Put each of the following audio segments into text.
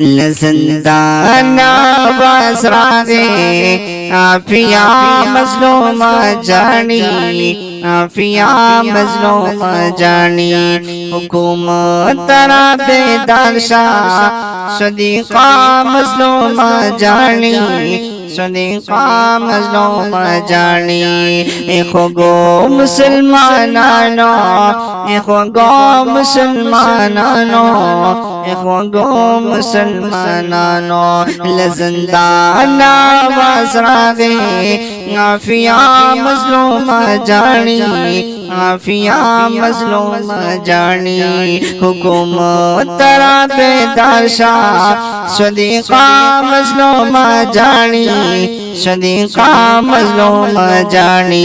लज़ंदाना बसरागे आफिया मज़लूम जानी आफिया मज़लूम जानी हुकूमत तरा बेदार शाह सदीक़ा मज़लूम जानी सदीक़ा मज़लूम जानी इख़गो मुसलमानानो इख़गो मुसलमानानो इख़गो मुसलमानानो लज़ंदाना बसरागे आफिया मज़लूम जानी आफिया मज़लूम जानी हुकूमत तरा बेदार शाह सदीक़ा मज़लूम जानी सदीक़ा मज़लूम जानी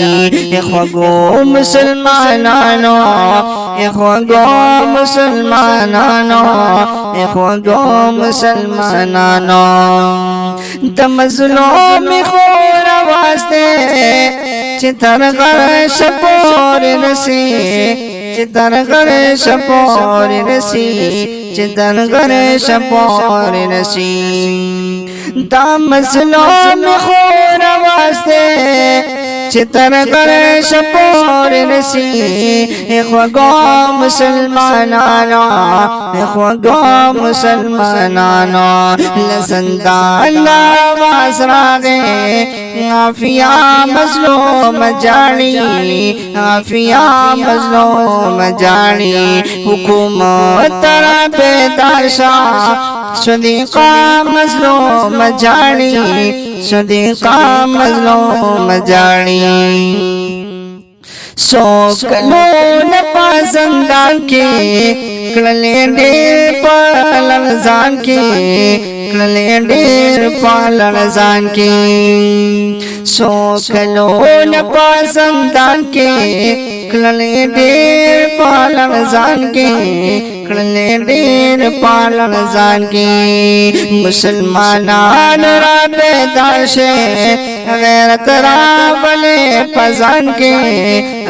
इख़गो मुसलमानानो इख़गो मुसलमानानो इख़गो मुसलमानानो मज़लूम खोर वास्ते चितर कर शपोर रसी चितर कर शपोर रसी चितर कर शपोर रसी मज़लूम खोर वास्ते चितर कर शपोर रसी इख़गो मुसलमानानो इख़गो मुसलमानानो लज़ंदाना बसरागे आफिया मज़लूम जानी आफिया मज़लूम जानी हुकूमत तरा बेदार शाह सदीक़ा मज़लूम जानी सदीक़ा मज़लूम जानी सोकलोन पासंदान के कले डेर पालन जान के कले डेर पालन जान के सोकलोन पासंदान के कले डेर पालन जान के कले डेर पालन जान के मुसलमानान राबेदार शे गैरत रावले फजान के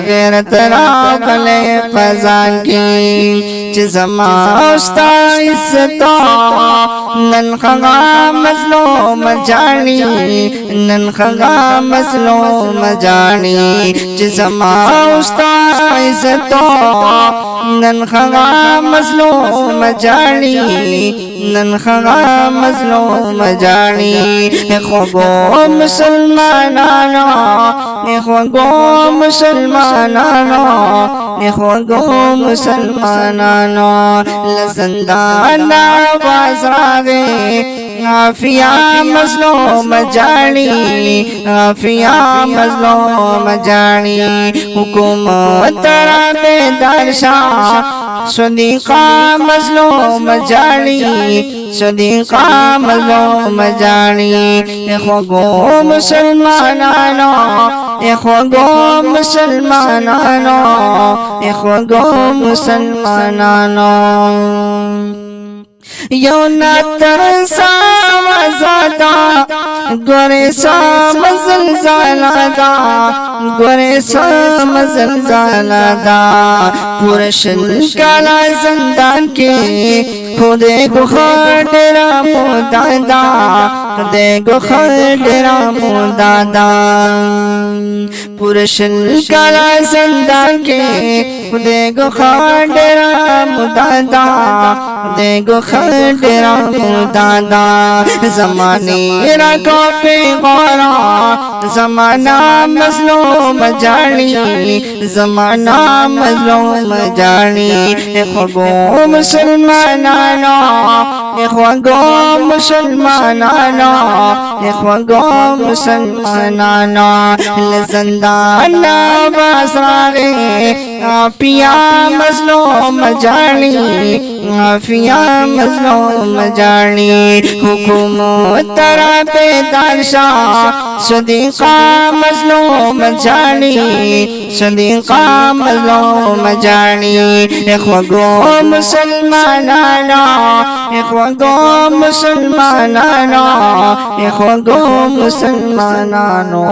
गैरत रावले फजान के जिसमा उस्ता इस्ता ननखगा मज़लूम जानी ननखगा मज़लूम जानी जिसमा उस्ता इस्ता ननखगा मज़लूम जानी ननखगा मज़लूम जानी इख़गो मुसलमानानो इख़गो मुसलमानानो इख़गो मुसलमानानो लज़ंदाना बसरागे आफिया मज़लूम जानी आफिया मज़लूम जानी हुकूमत तरा बेदार शाह सदीक़ा मज़लूम जानी सदीक़ा मज़लूम जानी इख़गो मुसलमानानो इख़गो मुसलमानानो इख़गो मुसलमानानो योना तरसा मज़ादा गोरे सा मज़लज़लादा गोरे सा मज़लज़लादा पुरशन काला ज़ंदान के खुदे को खडेरा मुदादा खुदे को खडेरा मुदादा पुरशन काला ज़ंदान के खुदे को खडेरा मुदादा खुदे को खडेरा मुदादा ज़माने रखो पे गौरा ज़माना मज़लूम जानी ज़माना मज़लूम जानी इख़गो मुसलमानानो इख़गो मुसलमानानो इख़गो मुसलमानानो लज़ंदाना बसरागे आफिया मज़लूम जानी आफिया मज़लूम जानी हुकूमत तरा बेदार शाह सदीक़ा मज़लूम जानी सदीक़ा मज़लूम जानी इख़गो मुसलमानानो इख़गो मुसलमानानो इख़गो मुसलमानानो